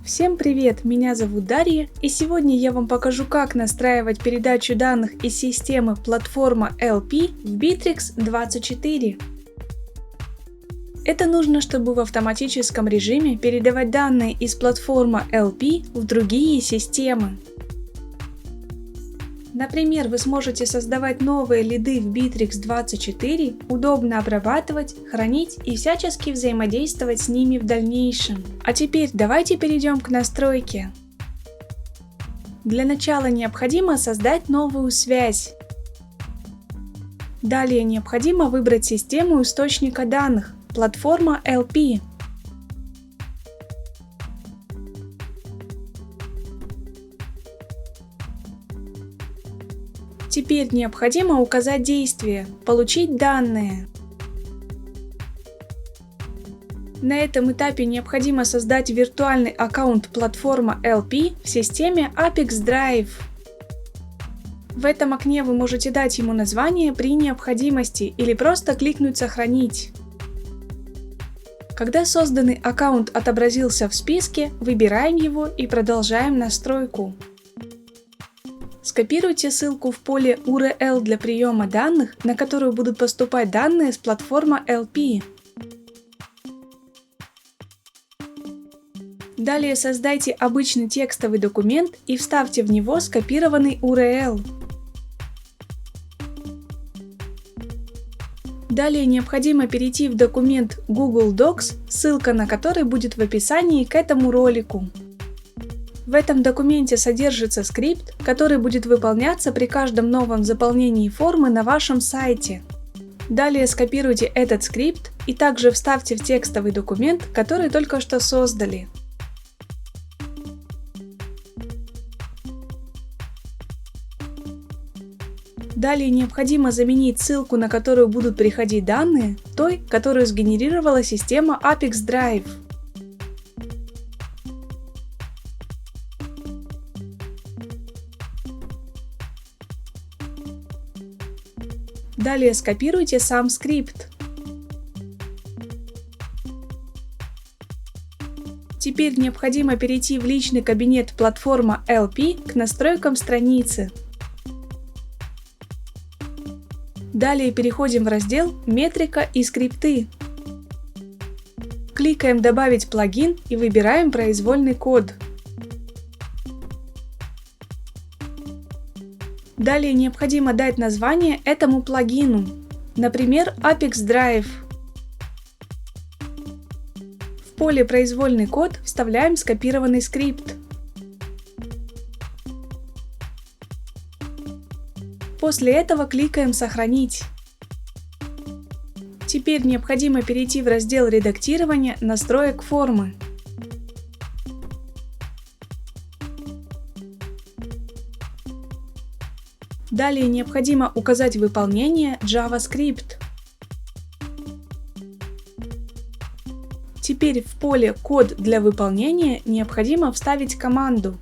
Всем привет, меня зовут Дарья, и сегодня я вам покажу, как настраивать передачу данных из системы платформа LP в Bittrex24. Это нужно, чтобы в автоматическом режиме передавать данные из платформы LP в другие системы. Например, вы сможете создавать новые лиды в Bittrex24, удобно обрабатывать, хранить и всячески взаимодействовать с ними в дальнейшем. А теперь давайте перейдем к настройке. Для начала необходимо создать новую связь. Далее необходимо выбрать систему источника данных, платформа LP. Теперь необходимо указать действие «Получить данные». На этом этапе необходимо создать виртуальный аккаунт платформа LP в системе Apex Drive. В этом окне вы можете дать ему название при необходимости или просто кликнуть «Сохранить». Когда созданный аккаунт отобразился в списке, выбираем его и продолжаем настройку. Скопируйте ссылку в поле URL для приема данных, на которую будут поступать данные с платформы LP. Далее создайте обычный текстовый документ и вставьте в него скопированный URL. Далее необходимо перейти в документ Google Docs, ссылка на который будет в описании к этому ролику. В этом документе содержится скрипт, который будет выполняться при каждом новом заполнении формы на вашем сайте. Далее скопируйте этот скрипт и также вставьте в текстовый документ, который только что создали. Далее необходимо заменить ссылку, на которую будут приходить данные, той, которую сгенерировала система Apex Drive. Далее скопируйте сам скрипт. Теперь необходимо перейти в личный кабинет платформа LP к настройкам страницы. Далее переходим в раздел «Метрика и скрипты». Кликаем «Добавить плагин» и выбираем произвольный код. Далее необходимо дать название этому плагину, например, Apex Drive. В поле «Произвольный код» вставляем скопированный скрипт. После этого кликаем «Сохранить». Теперь необходимо перейти в раздел редактирования настроек формы. Далее необходимо указать выполнение JavaScript. Теперь в поле «Код для выполнения» необходимо вставить команду.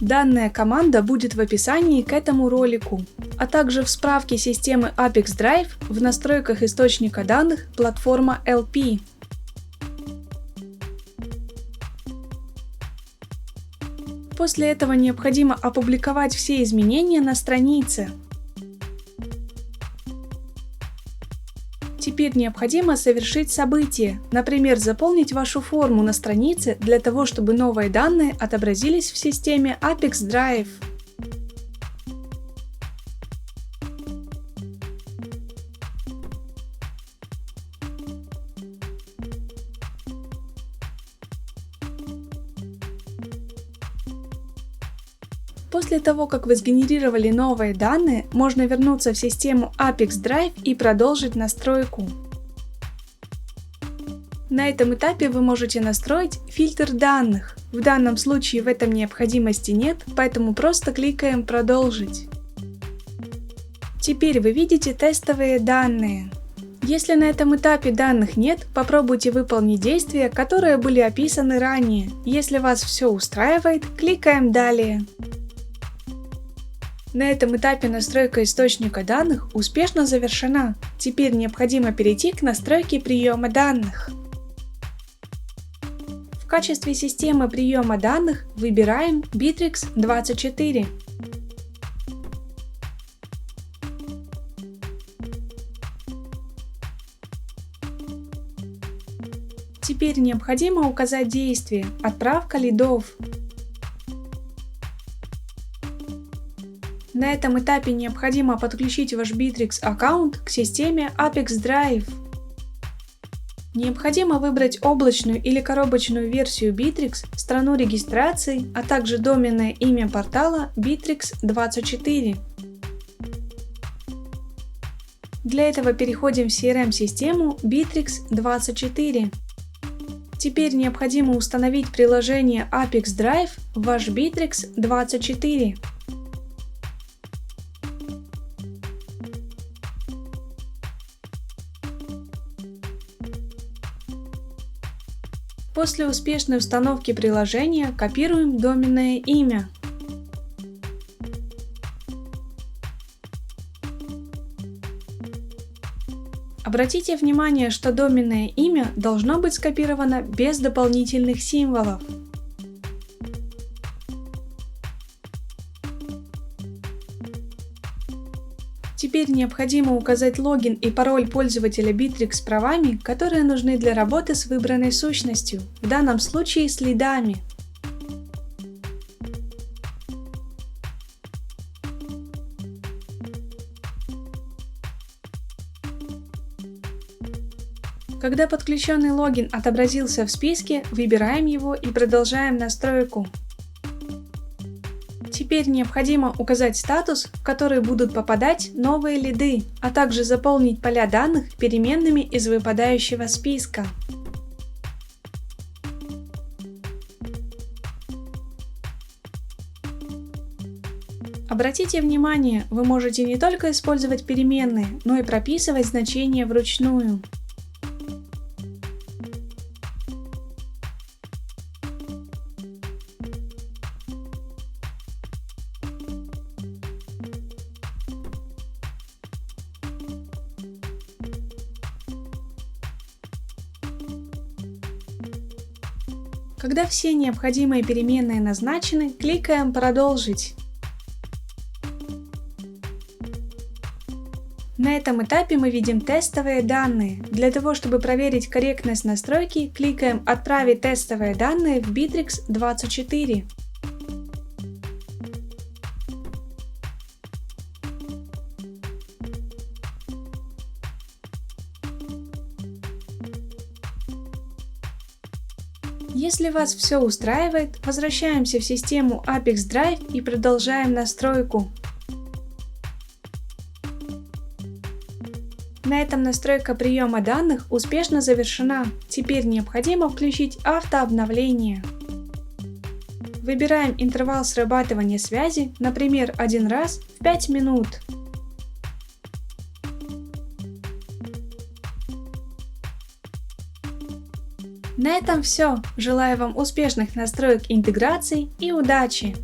Данная команда будет в описании к этому ролику, а также в справке системы Apex Drive в настройках источника данных платформа LP. После этого необходимо опубликовать все изменения на странице. Теперь необходимо совершить событие, например, заполнить вашу форму на странице для того, чтобы новые данные отобразились в системе Apex Drive. После того, как вы сгенерировали новые данные, можно вернуться в систему Apex Drive и продолжить настройку. На этом этапе вы можете настроить фильтр данных. В данном случае в этом необходимости нет, поэтому просто кликаем «Продолжить». Теперь вы видите тестовые данные. Если на этом этапе данных нет, попробуйте выполнить действия, которые были описаны ранее. Если вас все устраивает, кликаем «Далее». На этом этапе настройка источника данных успешно завершена. Теперь необходимо перейти к настройке приема данных. качестве системы приема данных выбираем Bittrex24. Теперь необходимо указать действие «Отправка лидов». На этом этапе необходимо подключить ваш Bittrex аккаунт к системе Apex Drive. Необходимо выбрать облачную или коробочную версию Bittrex, страну регистрации, а также доменное имя портала Bittrex24. Для этого переходим в CRM-систему Bittrex24. Теперь необходимо установить приложение Apex Drive в ваш Bittrex24. После успешной установки приложения копируем доменное имя. Обратите внимание, что доменное имя должно быть скопировано без дополнительных символов. Теперь необходимо указать логин и пароль пользователя Bittrex с правами, которые нужны для работы с выбранной сущностью, в данном случае с лидами. Когда подключенный логин отобразился в списке, выбираем его и продолжаем настройку. Теперь необходимо указать статус, в который будут попадать новые лиды, а также заполнить поля данных переменными из выпадающего списка. Обратите внимание, вы можете не только использовать переменные, но и прописывать значения вручную. Когда все необходимые переменные назначены, кликаем «Продолжить». На этом этапе мы видим тестовые данные. Для того, чтобы проверить корректность настройки, кликаем «Отправить тестовые данные в Bittrex24». Если вас все устраивает, возвращаемся в систему Apex Drive и продолжаем настройку. На этом настройка приема данных успешно завершена. Теперь необходимо включить автообновление. Выбираем интервал срабатывания связи, например, 1 раз в 5 минут. На этом все. Желаю вам успешных настроек интеграции и удачи!